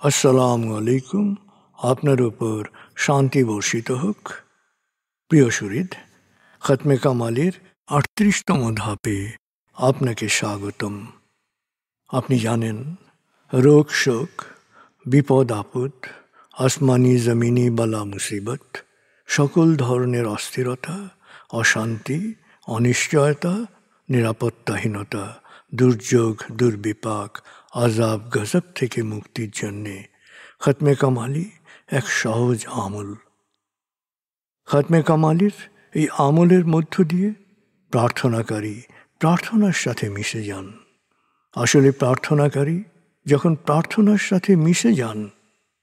আসসালামু আলাইকুম। আপনার উপর শান্তি বর্ষিত হোক। প্রিয় শরীদ, খতমে কামালের ৩৮তম ধাপে আপনাকে স্বাগতম। আপনি জানেন, রোগ শোক, বিপদ আপদ, আসমানি জমিনি বালা মুসিবত, সকল ধরনের অস্থিরতা, অশান্তি, অনিশ্চয়তা, নিরাপত্তাহীনতা, দুর্যোগ, দুর্বিপাক, আজাব গজব থেকে মুক্তির জন্যে খতমে কামালি এক সহজ আমল। খতমে কামালির এই আমলের মধ্য দিয়ে প্রার্থনাকারী প্রার্থনার সাথে মিশে যান। আসলে প্রার্থনাকারী যখন প্রার্থনার সাথে মিশে যান,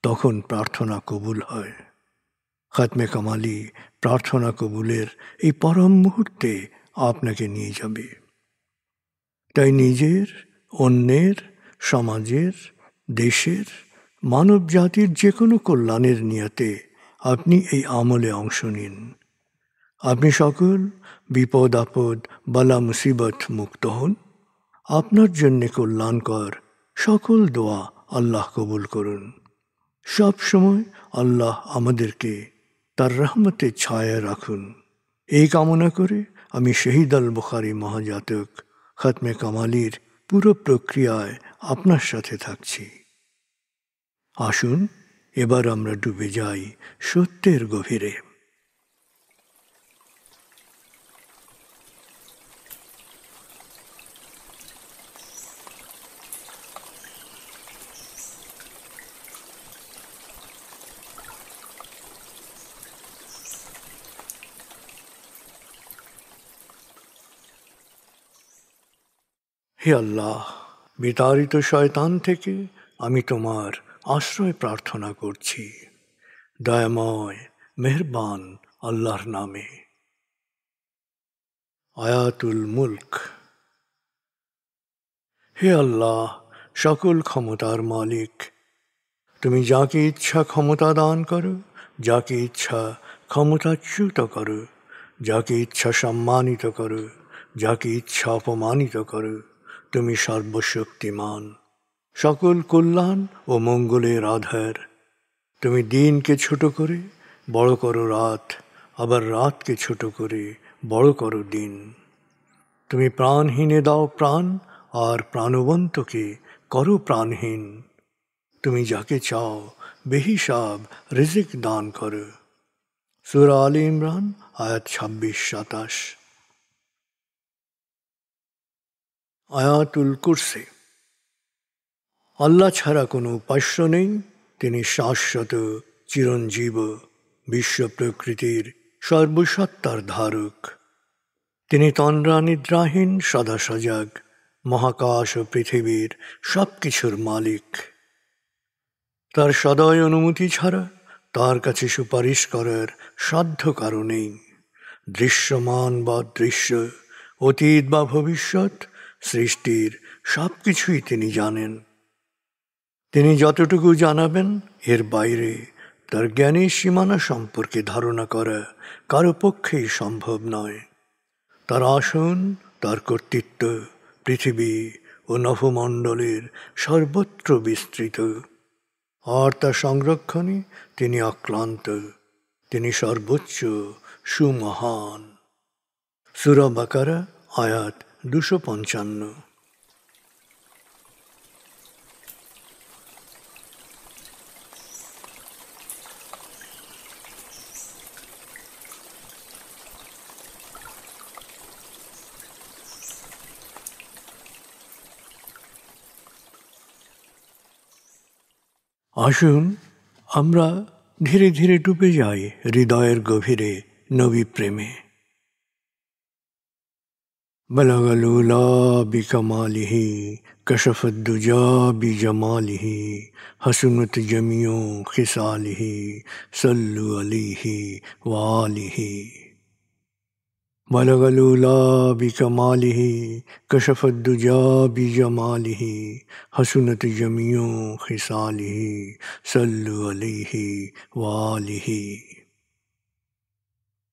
তখন প্রার্থনা কবুল হয়। খতমে কামালি প্রার্থনা কবুলের এই পরম মুহূর্তে আপনাকে নিয়ে যাবে। তাই নিজের, অন্যের, সমাজের, দেশের, মানব জাতির যে কোনো কল্যাণের নিয়তে আপনি এই আমলে অংশ নিন। আপনি সকল বিপদ আপদ, বালা মুসিবত মুক্ত হন। আপনার জন্যে কল্যাণকর সকল দোয়া আল্লাহ কবুল করুন। সব সময় আল্লাহ আমাদেরকে তার রহমতের ছায়ায় রাখুন। এই কামনা করে আমি শহীদ আল বুখারী মহাজাতক খতমে কামালির পুরো প্রক্রিয়ায় আপনার সাথে থাকছি। আসুন এবার আমরা ডুবে যাই সত্যের গভীরে। হে আল্লাহ, বিতাড়িত শয়তান থেকে আমি তোমার আশ্রয় প্রার্থনা করছি। দয়াময় মেহেরবান আল্লাহর নামে। আয়াতুল মুলক। হে আল্লাহ, সকল ক্ষমতার মালিক, তুমি যাকে ইচ্ছা ক্ষমতা দান করো, যাকে ইচ্ছা ক্ষমতাচ্যুত করো, যাকে ইচ্ছা সম্মানিত করো, যাকে ইচ্ছা অপমানিত করো। তুমি সর্বশক্তিমান, সকল কল্যাণ ও মঙ্গলের আধার। তুমি দিনকে ছোট করে বড় করো রাত, আবার রাতকে ছোট করে বড় করো দিন। তুমি প্রাণহীনে দাও প্রাণ, আর প্রাণবন্তকে করো প্রাণহীন। তুমি যাকে চাও বেহিসাব রিজিক দান করো। সূরা আলে ইমরান আয়াত ২৬-২৭। আয়াতুল কুরসি। আল্লাহ ছাড়া কোনো উপাস্য নেই। তিনি শাশ্বত, চিরঞ্জীব, বিশ্ব প্রকৃতির সর্বসত্তার ধারক। তিনি তন্দ্রা নিদ্রাহীন, সদা সজাগ, মহাকাশ ও পৃথিবীর সব কিছুর মালিক। তার সদয় অনুমতি ছাড়া তার কাছে সুপারিশ করার সাধ্য কারো নেই। দৃশ্যমান বা দৃশ্য, অতীত বা ভবিষ্যৎ, সৃষ্টির সব কিছুই তিনি জানেন। তিনি যতটুকু জানাবেন, এর বাইরে তার জ্ঞানের সীমানা সম্পর্কে ধারণা করা কারো পক্ষেই সম্ভব নয়। তার আসন, তার কর্তৃত্ব পৃথিবী ও নভমণ্ডলের সর্বত্র বিস্তৃত, আর তার সংরক্ষণে তিনি অক্লান্ত। তিনি সর্বোচ্চ, সুমহান। সূরা বাকারা আয়াত ২৫৫। আসুন আমরা ধীরে ধীরে ডুবে যাই হৃদয়ের গভীরে নবী প্রেমে। বলগল উলা বিকমালিহি, কশফত দুজা বিজমালিহি, হসনত জমিও খিসালিহি, সল্লু আলাইহি ওয়ালিহি। বলগল উলা বিকমালিহি, কশফত দুজা বিজমালিহি, হসনত জমিও খিসালিহি, সল্লু আলাইহি ওয়ালিহি।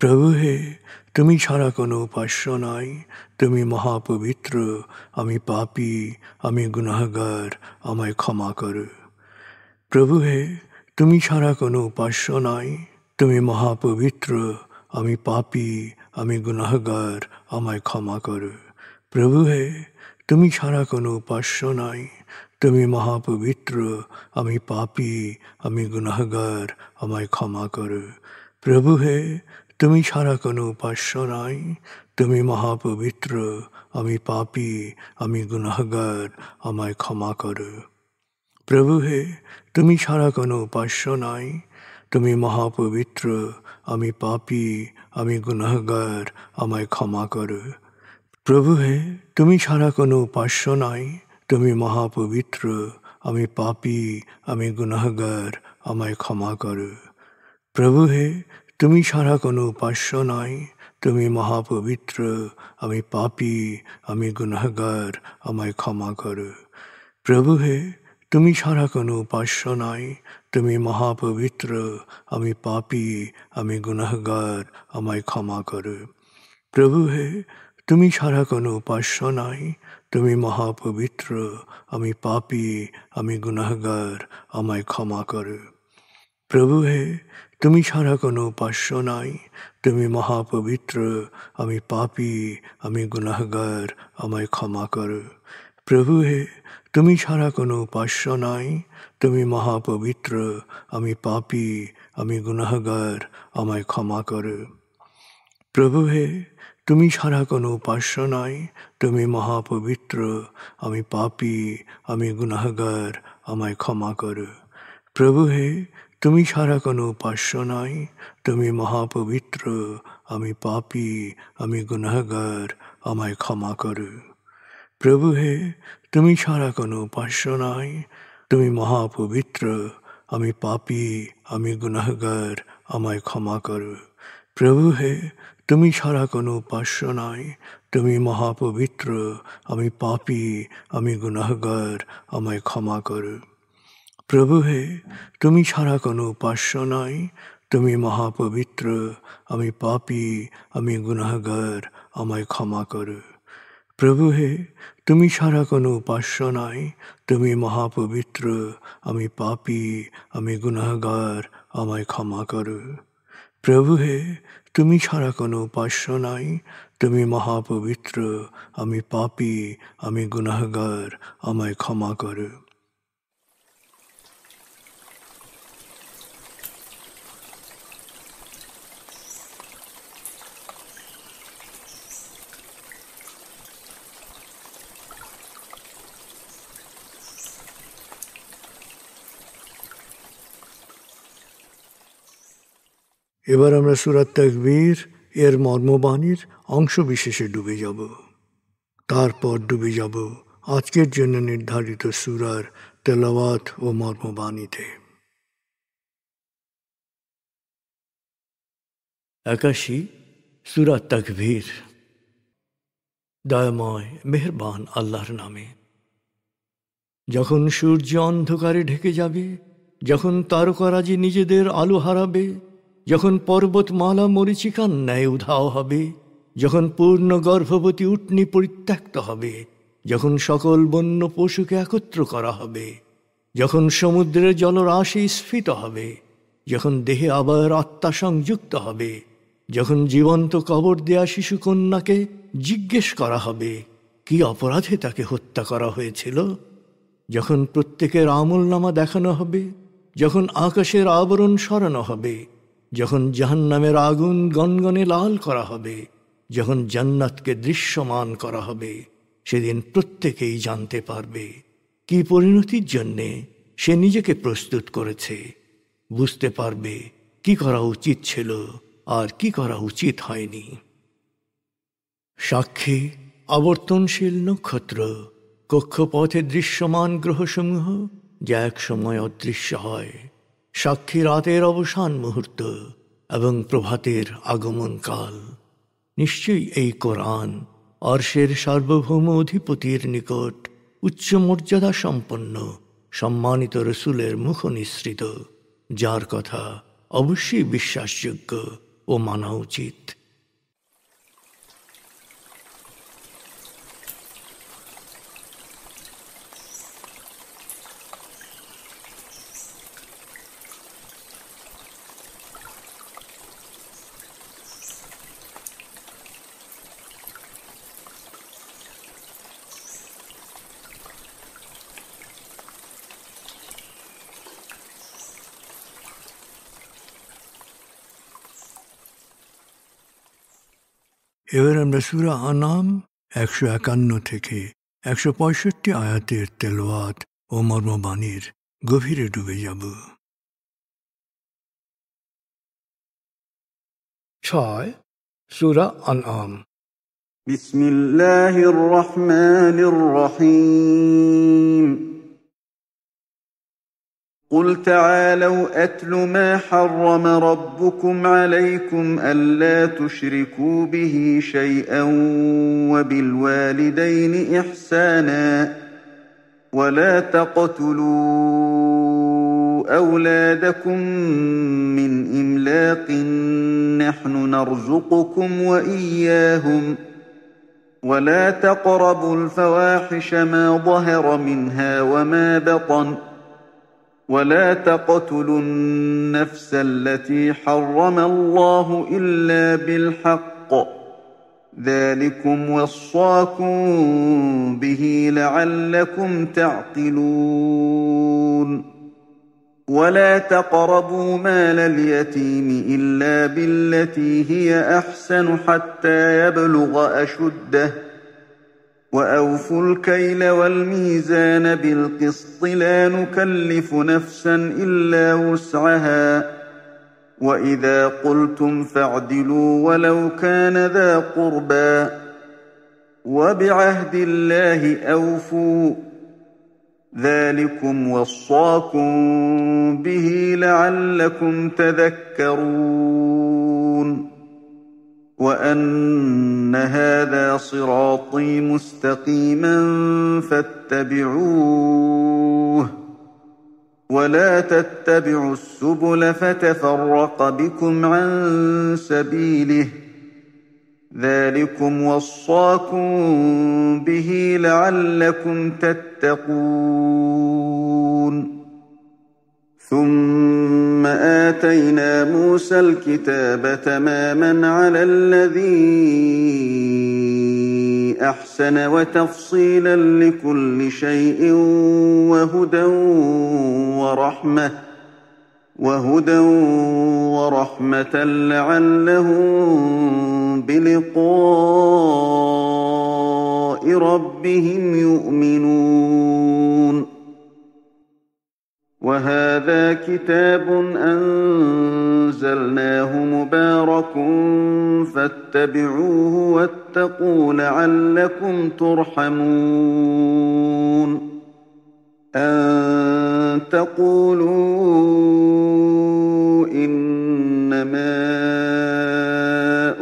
প্রভু হে, তুমি ছাড়া কোনো উপাস্য নাই, তুমি মহাপবিত্র, আমি পাপী, আমি গুনাহগার, আমায় ক্ষমা করো। প্রভু হে, তুমি ছাড়া কোনো উপাস্য নাই, তুমি মহাপবিত্র, আমি পাপী, আমি গুনাহগার, আমায় ক্ষমা করো। প্রভু হে, তুমি ছাড়া কোনো উপাস্য নাই, তুমি মহাপবিত্র, আমি পাপী, আমি গুনাহগার, আমায় ক্ষমা করো। প্রভু হে, তুমি ছাড়া কোনো উপাস্য নাই, তুমি মহাপবিত্র, আমি পাপী, আমি গুনাহগার, আমায় ক্ষমা করো। প্রভু হে, তুমি ছাড়া কোনো উপাস্য নাই, তুমি মহাপবিত্র, আমি পাপী, আমি গুনাহগার, আমায় ক্ষমা করো। প্রভু হে, তুমি ছাড়া কোনো উপাস্য নাই, তুমি মহাপবিত্র, আমি পাপী, আমি গুনাহগার, আমায় ক্ষমা করো। প্রভু হে, তুমি ছাড়া কোনো উপাস্য নাই, তুমি মহাপবিত্র, আমি পাপী, আমি গুনাহগার, আমায় ক্ষমা করো। প্রভু হে, তুমি ছাড়া কোনো উপাস্য নাই, তুমি মহাপবিত্র, আমি পাপী, আমি গুনাহগার, আমায় ক্ষমা করো। প্রভু হে, তুমি ছাড়া কোনো উপাস্য নাই, তুমি মহাপবিত্র, আমি পাপী, আমি গুনাহগার, আমায় ক্ষমা করো। প্রভু হে, তুমি ছাড়া কোনো উপাস্য নাই, তুমি মহাপবিত্র, আমি পাপী, আমি গুনাহগার, আমায় ক্ষমা করো। প্রভু হে, তুমি ছাড়া কোনো উপাস্য নাই, তুমি মহাপবিত্র, আমি পাপী, আমি গুনাহগার, আমায় ক্ষমা করো। প্রভু হে, তুমি ছাড়া কোনো উপাস্য নাই, তুমি মহাপবিত্র, আমি পাপী, আমি গুনাহগার, আমায় ক্ষমা করো। প্রভু হে, তুমি ছাড়া কোনো উপাস্য নাই, তুমি মহাপবিত্র, আমি পাপী, আমি গুনাহগার, আমায় ক্ষমা করো। প্রভু হে, তুমি ছাড়া কোনো উপাস্য নাই, তুমি মহাপবিত্র, আমি পাপী, আমি গুনাহগার, আমায় ক্ষমা করো। প্রভু হে, তুমি ছাড়া কোনো উপাস্য নাই, তুমি মহাপবিত্র, আমি পাপী, আমি গুনাহগার, আমায় ক্ষমা করো। প্রভু হে, তুমি ছাড়া কোনো উপাস্য নাই, তুমি মহাপবিত্র, আমি পাপী, আমি গুনাহগার, আমায় ক্ষমা করো। প্রভু হে, তুমি ছাড়া কোনো উপাস্য নাই, তুমি মহাপবিত্র, আমি পাপী, আমি গুনাহগার, আমায় ক্ষমা করো। প্রভু হে, তুমি ছাড়া কোনো উপাস্য নাই, তুমি মহাপবিত্র, আমি পাপী, আমি গুনাহগার, আমায় ক্ষমা করো। এবার আমরা সূরা তাকবীর এর মর্মবাণীর অংশ বিশেষে ডুবে যাব। তারপর ডুবে যাব আজকের জন্য নির্ধারিত সূরার তেলাওয়াত ও মর্মবাণীতে। 81 সূরা তাকবীর। দয়াময় মেহেরবান আল্লাহর নামে। যখন সূর্য অন্ধকারে ঢেকে যাবে, যখন তারকারাজি নিজেদের আলো হারাবে, যখন পর্বতমালা মরীচিকার ন্যায় উধাও হবে, যখন পূর্ণ গর্ভবতী উটনী পরিত্যক্ত হবে, যখন সকল বন্য পশুকে একত্র করা হবে, যখন সমুদ্রের জলরাশি স্ফীত হবে, যখন দেহে আবার আত্মা সংযুক্ত হবে, যখন জীবন্ত কবর দেয়া শিশুকন্যাকে জিজ্ঞেস করা হবে কি অপরাধে তাকে হত্যা করা হয়েছিল, যখন প্রত্যেকের আমলনামা দেখানো হবে, যখন আকাশের আবরণ সরানো হবে, যখন জাহান্নামের আগুন গনগনে লাল করা হবে, যখন জান্নাতকে দৃশ্যমান করা হবে, সেদিন প্রত্যেকেই জানতে পারবে কি পরিণতির জন্যে সে নিজেকে প্রস্তুত করেছে, বুঝতে পারবে কি করা উচিত ছিল আর কি করা উচিত হয়নি। সাক্ষী আবর্তনশীল নক্ষত্র, কক্ষপথে দৃশ্যমান গ্রহসমূহ যা এক সময় অদৃশ্য হয়, সাক্ষী রাতের অবসান মুহূর্ত এবং প্রভাতের আগমন কাল। নিশ্চয়ই এই কোরআন আরশের সার্বভৌম অধিপতির নিকট উচ্চ মর্যাদা সম্পন্ন সম্মানিত রসুলের মুখ নিঃসৃত, যার কথা অবশ্যই বিশ্বাসযোগ্য ও মানা উচিত। এবার আমরা সূরা আনাম 151 থেকে 165 আয়াতের তেলাওয়াত ও মর্মবাণীর গভীরে ডুবে যাব। 6 সূরা আনাম। বিসমিল্লাহির রহমানির রহিম। قل تعالوا أتل ما حرم ربكم عليكم ألا تشركوا به شيئا وبالوالدين إحسانا ولا تقتلوا أولادكم من إملاق نحن نرزقكم وإياهم ولا تقربوا الفواحش ما ظهر منها وما بطن ولا تقتلوا النفس التي حرم الله إلا بالحق ذلكم وصاكم به لعلكم تعقلون ولا تقربوا مال اليتيم إلا بالتي هي أحسن حتى يبلغ أشده وأوفوا الكيل والميزان بالقسط لا نكلف نفسا إلا وسعها وإذا قلتم فاعدلوا ولو كان ذا قربى وبعهد الله أوفوا ذلكم وصاكم به لعلكم تذكرون وأن هذا صراطي مستقيما فاتبعوه ولا تتبعوا السبل فتفرق بكم عن سبيله ذلكم وصاكم به لعلكم تتقون ثم آتينا موسى الكتاب تماما على الذي أحسن وتفصيلا لكل شيء وهدى ورحمة لعلهم بلقاء ربهم يؤمنون وهذا كتاب أنزلناه مبارك فاتبعوه واتقوا لعلكم ترحمون أن تقولوا إنما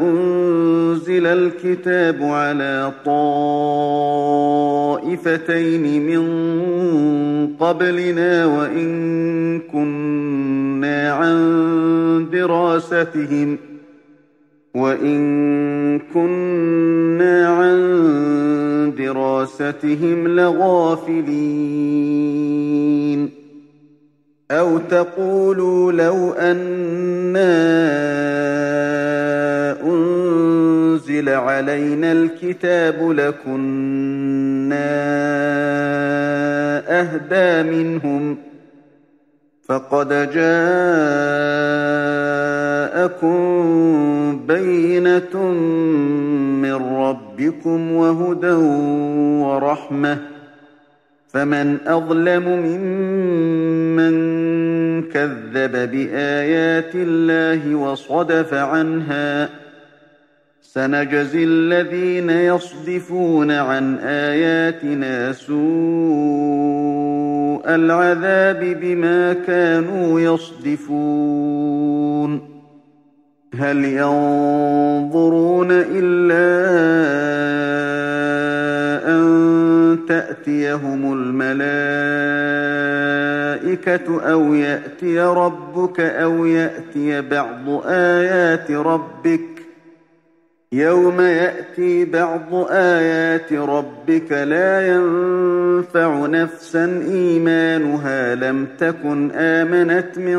أنزل الكتاب على طائفتين من قبلنا وإن كنا عن دراستهم لغافلين أو تقولوا لو أنا أنزل علينا الكتاب لكنا أهدى منهم فقد جاءكم بينة من ربكم وهدى ورحمة فمن أظلم ممن كذب بآيات الله وصدف عنها سنجزي الذين يصدفون عن آياتنا سوء العذاب بما كانوا يصدفون هل ينظرون إلا أن تأتيهم الملائكة الْمَلَائِكَةُ أَوْ يَأْتِيَ رَبُّكَ أَوْ يَأْتِيَ بَعْضُ آيَاتِ رَبِّكَ يَوْمَ يَأْتِي بَعْضُ آيَاتِ رَبِّكَ لَا يَنفَعُ نَفْسًا إِيمَانُهَا لَمْ تَكُنْ آمَنَتْ مِن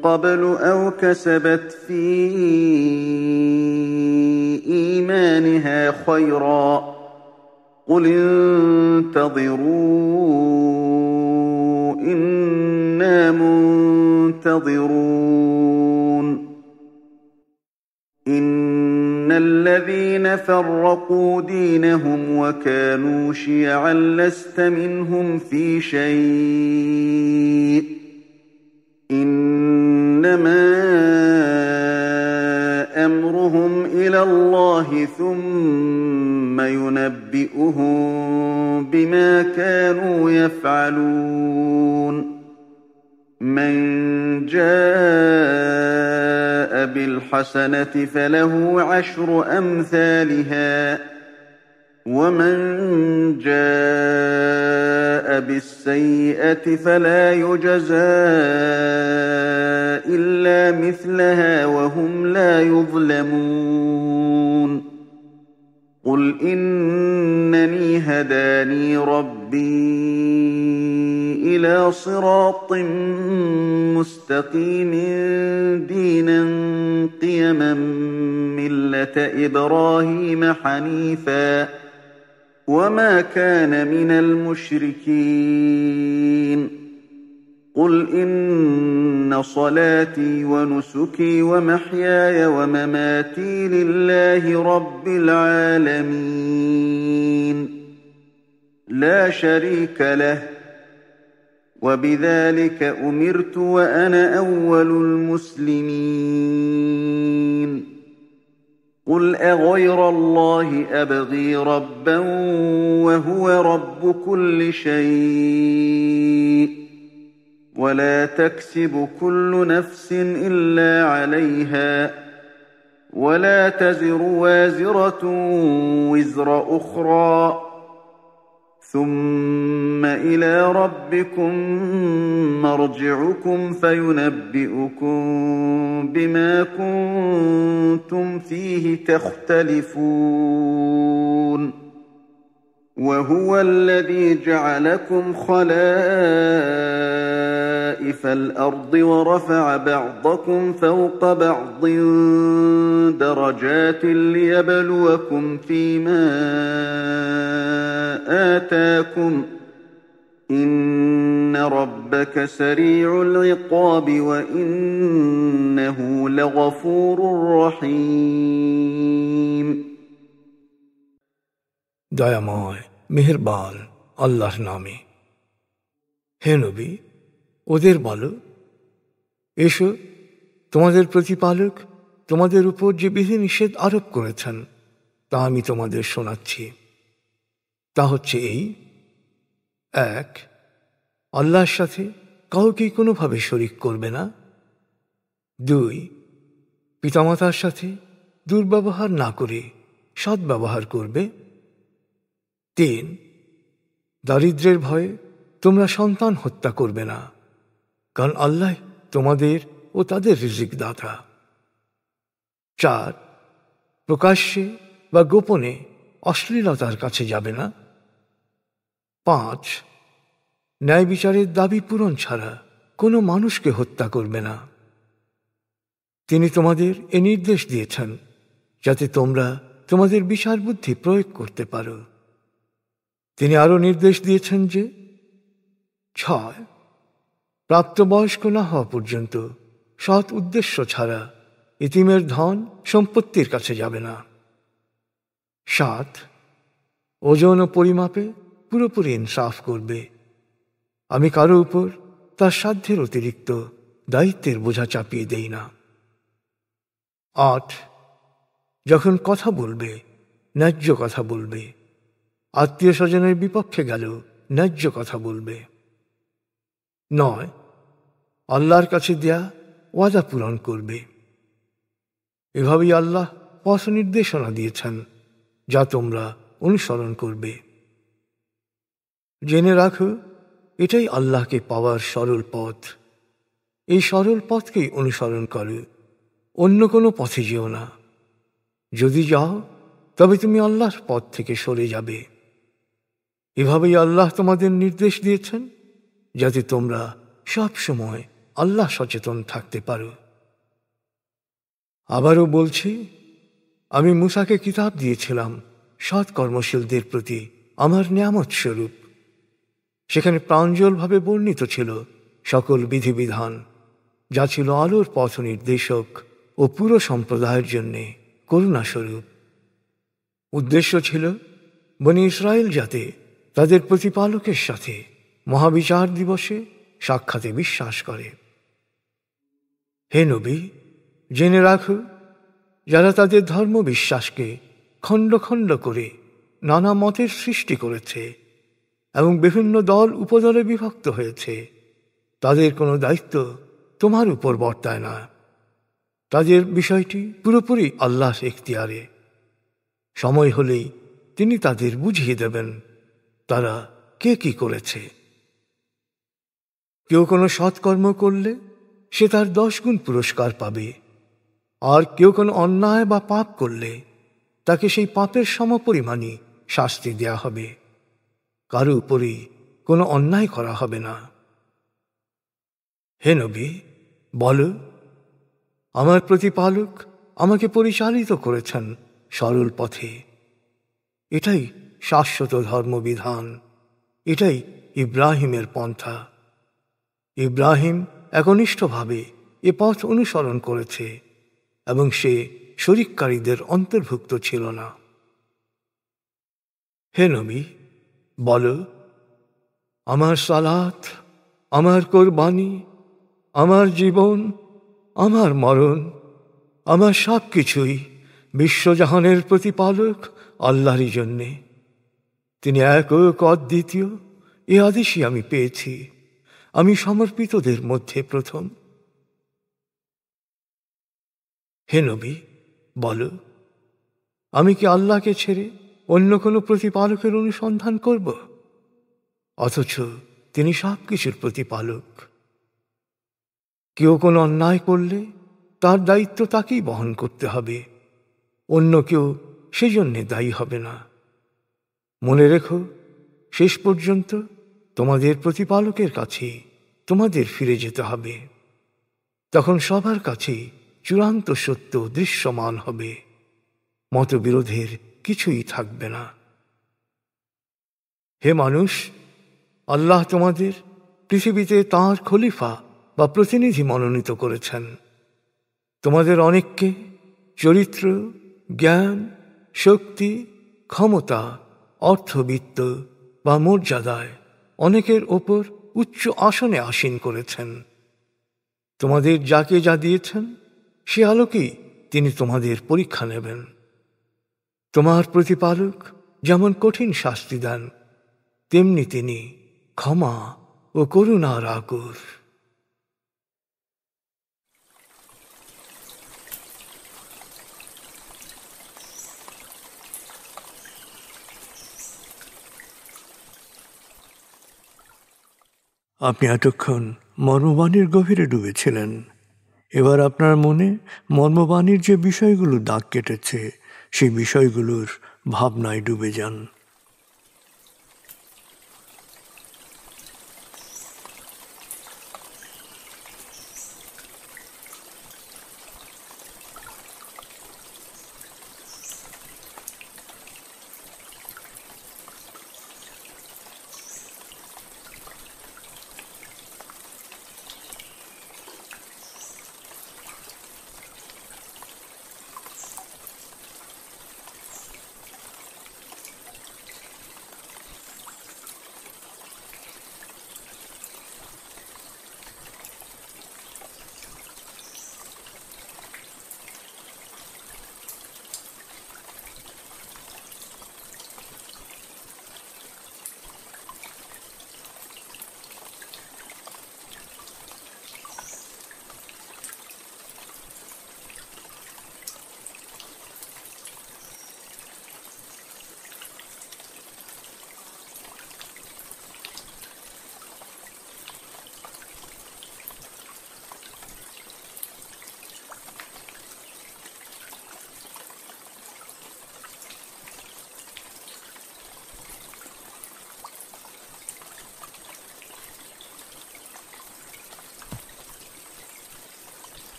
قَبْلُ أَوْ كَسَبَتْ فِي إِيمَانِهَا خَيْرًا قُلِ انتَظِرُوا إِنَّا مُنتَظِرُونَ إِنَّ الَّذِينَ فَرَّقُوا دِينَهُمْ وَكَانُوا شِيَعًا لَّسْتَ مِنْهُمْ فِي شَيْءٍ إِنَّمَا أَمْرُهُمْ إِلَى اللَّهِ ثُمَّ يُنَبِّئُهُم بِمَا كَانُوا يَفْعَلُونَ مَن جَاءَ بِالْحَسَنَةِ فَلَهُ عَشْرُ أَمْثَالِهَا وَمَن جَاءَ بِالسَّيِّئَةِ فَلَا يُجْزَىٰ إِلَّا مِثْلَهَا وَهُمْ لَا يُظْلَمُونَ قُلْ إِنَّنِي هَدَانِي رَبِّي إِلَىٰ صِرَاطٍ مُّسْتَقِيمٍ دِينًا قِيَمًا مِّلَّةَ إِبْرَاهِيمَ حَنِيفًا وَمَا كَانَ مِنَ الْمُشْرِكِينَ قُلْ إِنَّ صَلَاتِي وَنُسُكِي وَمَحْيَايَ وَمَمَاتِي لِلَّهِ رَبِّ الْعَالَمِينَ لَا شَرِيكَ لَهُ وَبِذَٰلِكَ أُمِرْتُ وَأَنَا أَوَّلُ الْمُسْلِمِينَ قُلْ أَغَيْرَ اللَّهِ أَبْغِي رَبًّا وَهُوَ رَبُّ كُلِّ شَيْءٍ وَلَا تَكْسِبُ كُلُّ نَفْسٍ إِلَّا عَلَيْهَا وَلَا تَزِرُ وَازِرَةٌ وِزْرَ أُخْرَىٰ ثُمَّ إِلَىٰ رَبِّكُم مَّرْجِعُكُمْ فَيُنَبِّئُكُم بِمَا كُنتُمْ فِيهِ تَخْتَلِفُونَ وَهُوَ الَّذِي جَعَلَكُمْ خَلَائِفَ الْأَرْضِ وَرَفَعَ بَعْضَكُمْ فَوْقَ بَعْضٍ دَرَجَاتٍ لِّيَبْلُوَكُمْ فِيمَا آتَاكُمْ ۗ إِنَّ رَبَّكَ سَرِيعُ الْعِقَابِ وَإِنَّهُ لَغَفُورٌ رَّحِيمٌ দয়াময় মেহেরবান আল্লাহর নামে। হে নবী, ওদের বলো, এসো, তোমাদের প্রতিপালক তোমাদের উপর যে বিধিনিষেধ আরোপ করেছেন তা আমি তোমাদের শোনাচ্ছি। তা হচ্ছে এই: 1. আল্লাহর সাথে কাউকেই কোনোভাবে শরিক করবে না। 2. পিতামাতার সাথে দুর্ব্যবহার না করে সদ্ব্যবহার করবে। 3. দারিদ্র্যের ভয়ে তোমরা সন্তান হত্যা করবে না, কারণ আল্লাহ তোমাদের ও তাদের রিজিক দাতা। 4. প্রকাশ্যে বা গোপনে অশ্লীলতার কাছে যাবে না। 5. ন্যায় বিচারের দাবি পূরণ ছাড়া কোনো মানুষকে হত্যা করবে না। তিনি তোমাদের এ নির্দেশ দিয়েছেন যাতে তোমরা তোমাদের বিচার বুদ্ধি প্রয়োগ করতে পারো। তিনি আরও নির্দেশ দিয়েছেন যে 6. প্রাপ্তবয়স্ক না হওয়া পর্যন্ত সৎ উদ্দেশ্য ছাড়া ইতিমের ধন সম্পত্তির কাছে যাবে না। 7. ওজন ও পরিমাপে পুরোপুরি ইনসাফ করবে। আমি কারো উপর তার সাধ্যের অতিরিক্ত দায়িত্বের বোঝা চাপিয়ে দেই না। 8. যখন কথা বলবে ন্যায্য কথা বলবে, আত্মীয় স্বজনের বিপক্ষে গেলেও ন্যায্য কথা বলবে। 9. আল্লাহর কাছে দেয়া ওয়াদা পূরণ করবে। এভাবেই আল্লাহ পথ নির্দেশনা দিয়েছেন যা তোমরা অনুসরণ করবে। জেনে রাখো, এটাই আল্লাহকে পাওয়ার সরল পথ। এই সরল পথকেই অনুসরণ করো, অন্য কোনো পথে যেও না। যদি যাও তবে তুমি আল্লাহর পথ থেকে সরে যাবে। এভাবেই আল্লাহ তোমাদের নির্দেশ দিয়েছেন যাতে তোমরা সব সময় আল্লাহ সচেতন থাকতে পারো। আবারও বলছি, আমি মূসাকে কিতাব দিয়েছিলাম সৎ কর্মশীলদের প্রতি আমার নিয়ামত স্বরূপ। সেখানে প্রাঞ্জলভাবে বর্ণিত ছিল সকল বিধিবিধান, যা ছিল আলোর পথ নির্দেশক ও পুরো সম্প্রদায়ের জন্যে করুণাস্বরূপ। উদ্দেশ্য ছিল বনী ইসরায়েল যাতে তাদের প্রতিপালকের সাথে মহাবিচার দিবসে সাক্ষাতে বিশ্বাস করে। হে নবী, জেনে রাখো, যারা তাদের ধর্ম বিশ্বাসকে খণ্ড খণ্ড করে নানা মতের সৃষ্টি করেছে এবং বিভিন্ন দল উপদলে বিভক্ত হয়েছে, তাদের কোনো দায়িত্ব তোমার উপর বর্তায় না। তাদের বিষয়টি পুরোপুরি আল্লাহর এখতিয়ারে। সময় হলেই তিনি তাদের বুঝিয়ে দেবেন তারা কে কি করেছে। কেউ কোনো সৎকর্ম করলে সে তার 10 গুণ পুরস্কার পাবে, আর কেউ কোনো অন্যায় বা পাপ করলে তাকে সেই পাপের সমপরিমাণই শাস্তি দেয়া হবে। কারো উপরই কোনো অন্যায় করা হবে না। হে নবী, বলো, আমার প্রতিপালক আমাকে পরিচালিত করেছেন সরল পথে। এটাই শাশ্বত ধর্মবিধান, এটাই ইব্রাহিমের পন্থা। ইব্রাহিম একনিষ্ঠভাবে এ পথ অনুসরণ করেছে এবং সে শরিককারীদের অন্তর্ভুক্ত ছিল না। হে নবী, বলো, আমার সালাত, আমার কোরবানি, আমার জীবন, আমার মরণ, আমার সব কিছুই বিশ্বজাহানের প্রতিপালক আল্লাহরই জন্যে। তিনি একক অদ্বিতীয়, এ আদেশই আমি পেয়েছি। আমি সমর্পিতদের মধ্যে প্রথম। হে নবী, বলো, আমি কি আল্লাহকে ছেড়ে অন্য কোনো প্রতিপালকের অনুসন্ধান করব? অথচ তিনি সব কিছুর প্রতিপালক। কেউ কোনো অন্যায় করলে তার দায়িত্ব তাকেই বহন করতে হবে, অন্য কেউ সেজন্যে দায়ী হবে না। মনে রেখো, শেষ পর্যন্ত তোমাদের প্রতিপালকের কাছে তোমাদের ফিরে যেতে হবে। তখন সবার কাছেই চূড়ান্ত সত্য দৃশ্যমান হবে, মতবিরোধের কিছুই থাকবে না। হে মানুষ, আল্লাহ তোমাদের পৃথিবীতে তাঁর খলিফা বা প্রতিনিধি মনোনীত করেছেন। তোমাদের অনেককে চরিত্র, জ্ঞান, শক্তি, ক্ষমতা, অর্থবিত্ত বা মর্যাদায় অনেকের ওপর উচ্চ আসনে আসীন করেছেন। তোমাদের যাকে যা দিয়েছেন সে আলোকেই তিনি তোমাদের পরীক্ষা নেবেন। তোমার প্রতিপালক যেমন কঠিন শাস্তি দেন, তেমনি তিনি ক্ষমা ও করুণার আকুল। আপনি এতক্ষণ মর্মবাণীর গভীরে ডুবেছিলেন। এবার আপনার মনে মর্মবাণীর যে বিষয়গুলো দাগ কেটেছে সেই বিষয়গুলোর ভাবনায় ডুবে যান।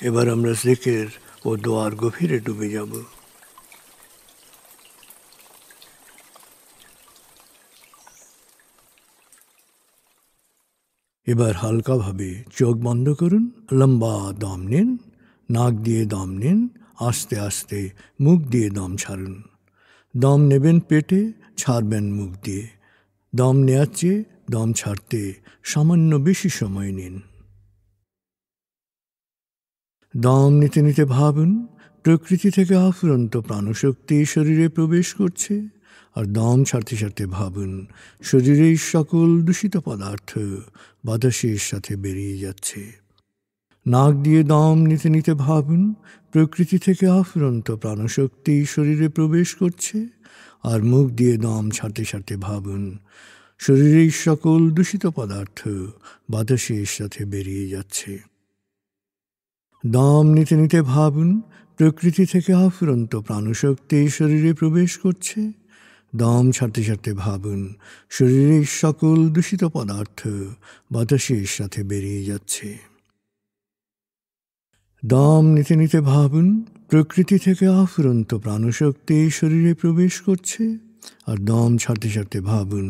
এবার আমরা জিকির ও দোয়ার গভীরে ডুবে যাব। এবার হালকাভাবে চোখ বন্ধ করুন, লম্বা দম নিন, নাক দিয়ে দম নিন, আস্তে আস্তে মুখ দিয়ে দম ছাড়ুন। দম নেবেন পেটে, ছাড়বেন মুখ দিয়ে। দম নেওয়ার চেয়ে দম ছাড়তে সামান্য বেশি সময় নিন। দম নিতে নিতে ভাবুন প্রকৃতি থেকে অফুরন্ত প্রাণশক্তি শরীরে প্রবেশ করছে, আর দম ছাড়তে ছাড়তে ভাবুন শরীরের সকল দূষিত পদার্থ বাতাসের সাথে বেরিয়ে যাচ্ছে। নাক দিয়ে দম নিতে নিতে ভাবুন প্রকৃতি থেকে অফুরন্ত প্রাণশক্তি শরীরে প্রবেশ করছে, আর মুখ দিয়ে দম ছাড়তে ছাড়তে ভাবুন শরীরের সকল দূষিত পদার্থ বাতাসের সাথে বেরিয়ে যাচ্ছে। দম নিতে নিতে ভাবুন প্রকৃতি থেকে অফুরন্ত প্রাণশক্তি শরীরে প্রবেশ করছে। দম ছাড়তে ছাড়তে ভাবুন শরীরের সকল দূষিত পদার্থ বাতাসের সাথে বেরিয়ে যাচ্ছে। দম নিতে নিতে ভাবুন প্রকৃতি থেকে অফুরন্ত প্রাণশক্তি শরীরে প্রবেশ করছে, আর দম ছাড়তে ছাড়তে ভাবুন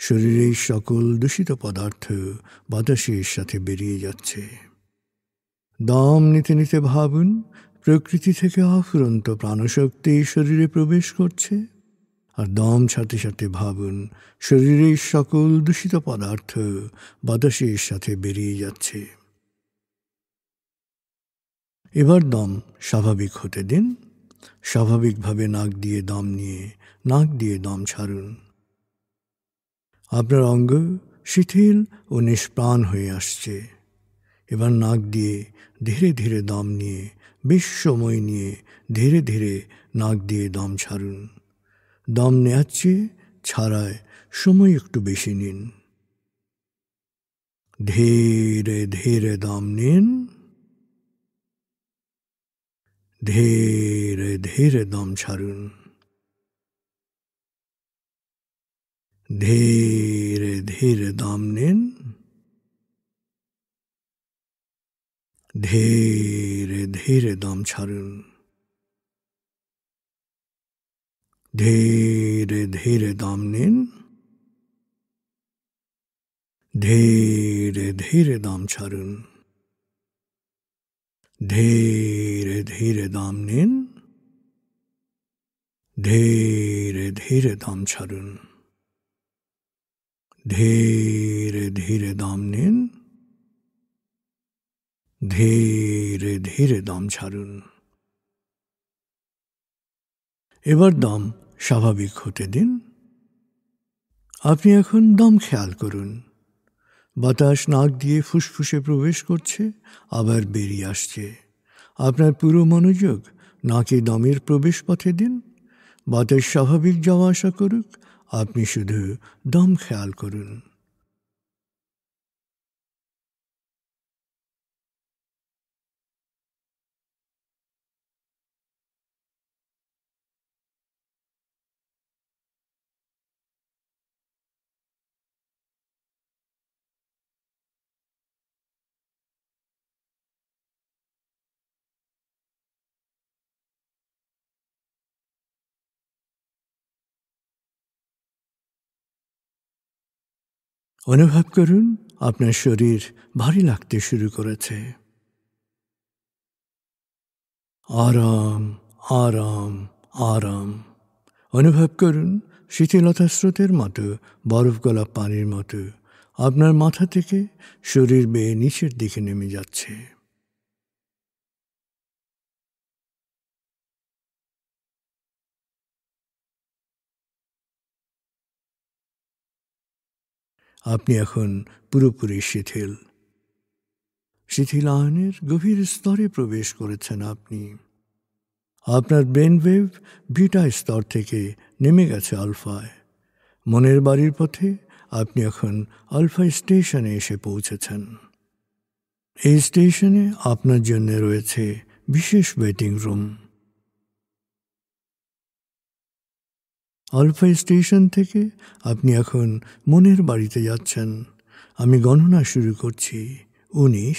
শরীরের সকল দূষিত পদার্থ বাতাসের সাথে বেরিয়ে যাচ্ছে। দম নিতে নিতে ভাবুন প্রকৃতি থেকে অফুরন্ত প্রাণশক্তি শরীরে প্রবেশ করছে, আর দম ছাড়তে ছাড়তে ভাবুন শরীরের সকল দূষিত পদার্থ বাতাসের সাথে বেরিয়ে যাচ্ছে। এবার দম স্বাভাবিক হতে দিন। স্বাভাবিকভাবে নাক দিয়ে দম নিয়ে নাক দিয়ে দম ছাড়ুন। আপনার অঙ্গ শিথিল ও নিষ্প্রাণ হয়ে আসছে। এবার নাক দিয়ে ধীরে ধীরে দম নিয়ে বেশ সময় নিয়ে ধীরে ধীরে নাক দিয়ে দম ছাড়ুন। দম নেওয়ার চেয়ে ছাড়ায় সময় একটু বেশি নিন। ধীরে ধীরে দম নিন, ধীরে ধীরে দম ছাড়ুন। ধীরে ধীরে দম নিন, ধীরে ধীরে দম ছাড়ুন। ধীরে ধীরে দম নিন, ধীরে ধীরে দম ছাড়ুন। ধীরে ধীরে দম নিন, ধীরে ধীরে দম ছাড়ুন। ধীরে ধীরে দম নিন, ধীরে ধীরে দম ছাড়ুন। এবার দম স্বাভাবিক হতে দিন। আপনি এখন দম খেয়াল করুন। বাতাস নাক দিয়ে ফুসফুসে প্রবেশ করছে, আবার বেরিয়ে আসছে। আপনার পুরো মনোযোগ নাকে দমের প্রবেশ পথে দিন। বাতাস স্বাভাবিক যাওয়া আসা করুক, আপনি শুধু দম খেয়াল করুন। অনুভব করুন আপনার শরীর ভারী লাগতে শুরু করেছে। আরাম, আরাম, আরাম। অনুভব করুন শীতলতা স্রোতের মতো, বরফ গলা পানির মতো আপনার মাথা থেকে শরীর বেয়ে নিচের দিকে নেমে যাচ্ছে। আপনি এখন পুরোপুরি শিথিল। শিথিলায়নের গভীর স্তরে প্রবেশ করেছেন আপনি। আপনার ব্রেন ওয়েভ বিটা স্তর থেকে নেমে গেছে আলফায়। মনের বাড়ির পথে আপনি এখন আলফা স্টেশনে এসে পৌঁছেছেন। এই স্টেশনে আপনার জন্য রয়েছে বিশেষ ওয়েটিং রুম। আলফা স্টেশন থেকে আপনি এখন মনের বাড়িতে যাচ্ছেন। আমি গণনা শুরু করছি। 19,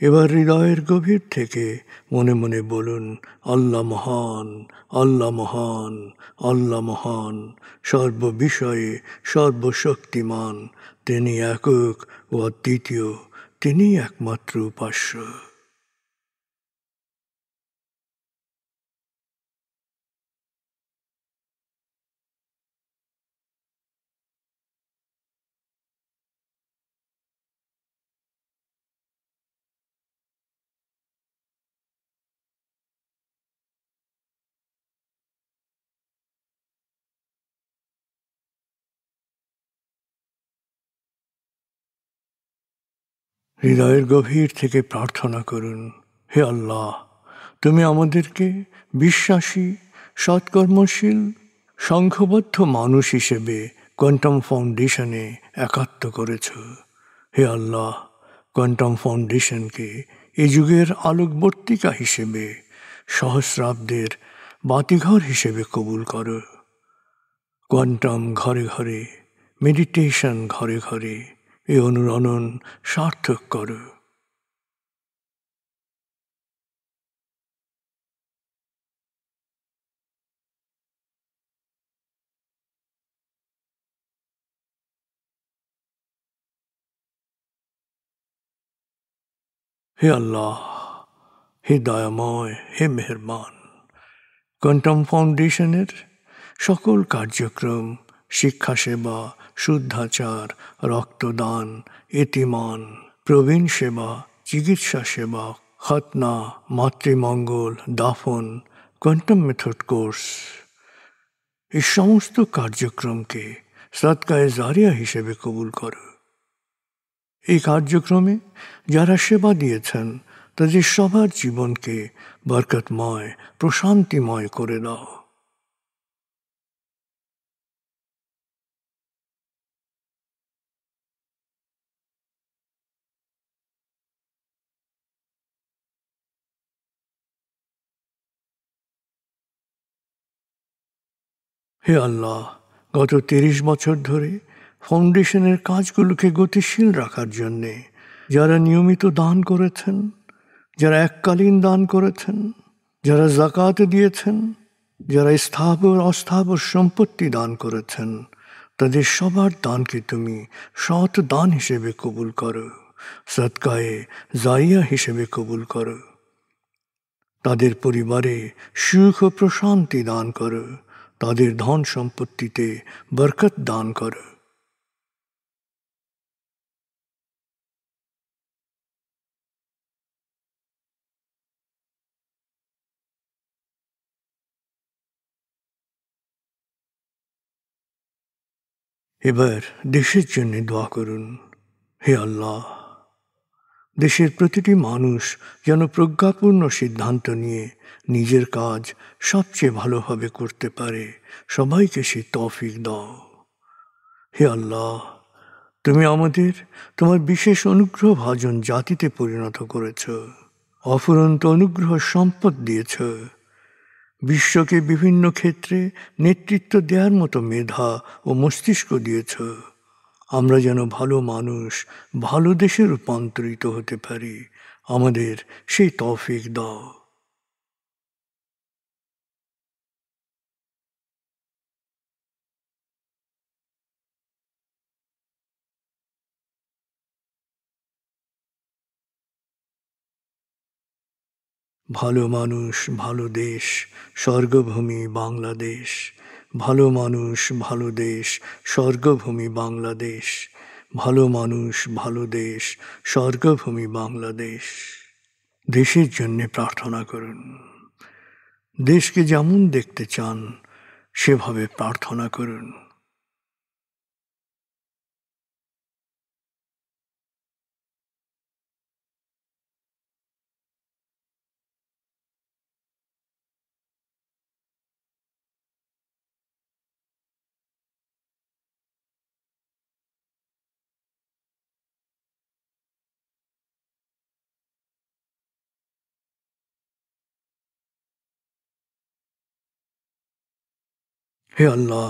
এবার হৃদয়ের গভীর থেকে মনে মনে বলুন, আল্লাহ মহান, আল্লাহ মহান, আল্লাহ মহান, সর্ববিষয়ে সর্বশক্তিমান। তিনি একক ও অদ্বিতীয়, তিনি একমাত্র উপাস্য। হৃদয়ের গভীর থেকে প্রার্থনা করুন, হে আল্লাহ, তুমি আমাদেরকে বিশ্বাসী, সৎকর্মশীল, সংঘবদ্ধ মানুষ হিসেবে কোয়ান্টাম ফাউন্ডেশনে একাত্ম করেছ। হে আল্লাহ, কোয়ান্টাম ফাউন্ডেশনকে এ যুগের আলোকবর্তিকা হিসেবে, সহস্রাব্দের বাতিঘর হিসেবে কবুল করো। কোয়ান্টাম ঘরে ঘরে, মেডিটেশন ঘরে ঘরে এ অনুরণন সার্থক করো। হে আল্লাহ, হে দয়াময়, হে মেহেরবান, কোয়ান্টাম ফাউন্ডেশনের সকল কার্যক্রম, শিক্ষা সেবা, শুদ্ধাচার, রক্তদান, এতিমান, প্রবীণ সেবা, চিকিৎসা সেবা, খতনা, মাতৃমঙ্গল, দাফন, কোয়ান্টাম মেথড কোর্স, এই সমস্ত কার্যক্রমকে সদকায়ে জারিয়া হিসেবে কবুল করো। এই কার্যক্রমে যারা সেবা দিয়েছেন তাদের সবার জীবনকে বরকতময়, প্রশান্তিময় করে দাও। হে আল্লাহ, গত ৩০ বছর ধরে ফাউন্ডেশনের কাজগুলোকে গতিশীল রাখার জন্যে যারা নিয়মিত দান করেছেন, যারা এককালীন দান করেছেন, যারা জাকাত দিয়েছেন, যারা স্থাবর অস্থাবর সম্পত্তি দান করেছেন, তাদের সবার দানকে তুমি সৎ দান হিসেবে কবুল করো, সদকায়ে জারিয়া হিসেবে কবুল করো। তাদের পরিবারে সুখ ও প্রশান্তি দান করো, তাদের ধন সম্পত্তিতে বরকত দান করো। এবার দেশের জন্য দোয়া করুন, হে আল্লাহ, দেশের প্রতিটি মানুষ যেন প্রজ্ঞাপূর্ণ সিদ্ধান্ত নিয়ে নিজের কাজ সবচেয়ে ভালোভাবে করতে পারে, সবাইকে সে তৌফিক দাও। হে আল্লাহ, তুমি আমাদের তোমার বিশেষ অনুগ্রহ ভাজন জাতিতে পরিণত করেছ, অফুরন্ত অনুগ্রহ সম্পদ দিয়েছ, বিশ্বকে বিভিন্ন ক্ষেত্রে নেতৃত্ব দেওয়ার মতো মেধা ও মস্তিষ্ক দিয়েছ। আমরা যেন ভালো মানুষ, ভালো দেশে রূপান্তরিত হতে পারি, আমাদের সেই তৌফিক দাও। ভালো মানুষ, ভালো দেশ, স্বর্গভূমি বাংলাদেশ। ভালো মানুষ, ভালো দেশ, স্বর্গভূমি বাংলাদেশ। ভালো মানুষ, ভালো দেশ, স্বর্গভূমি বাংলাদেশ। দেশের জন্যে প্রার্থনা করুন। দেশকে যেমন দেখতে চান সেভাবে প্রার্থনা করুন। হে আল্লাহ,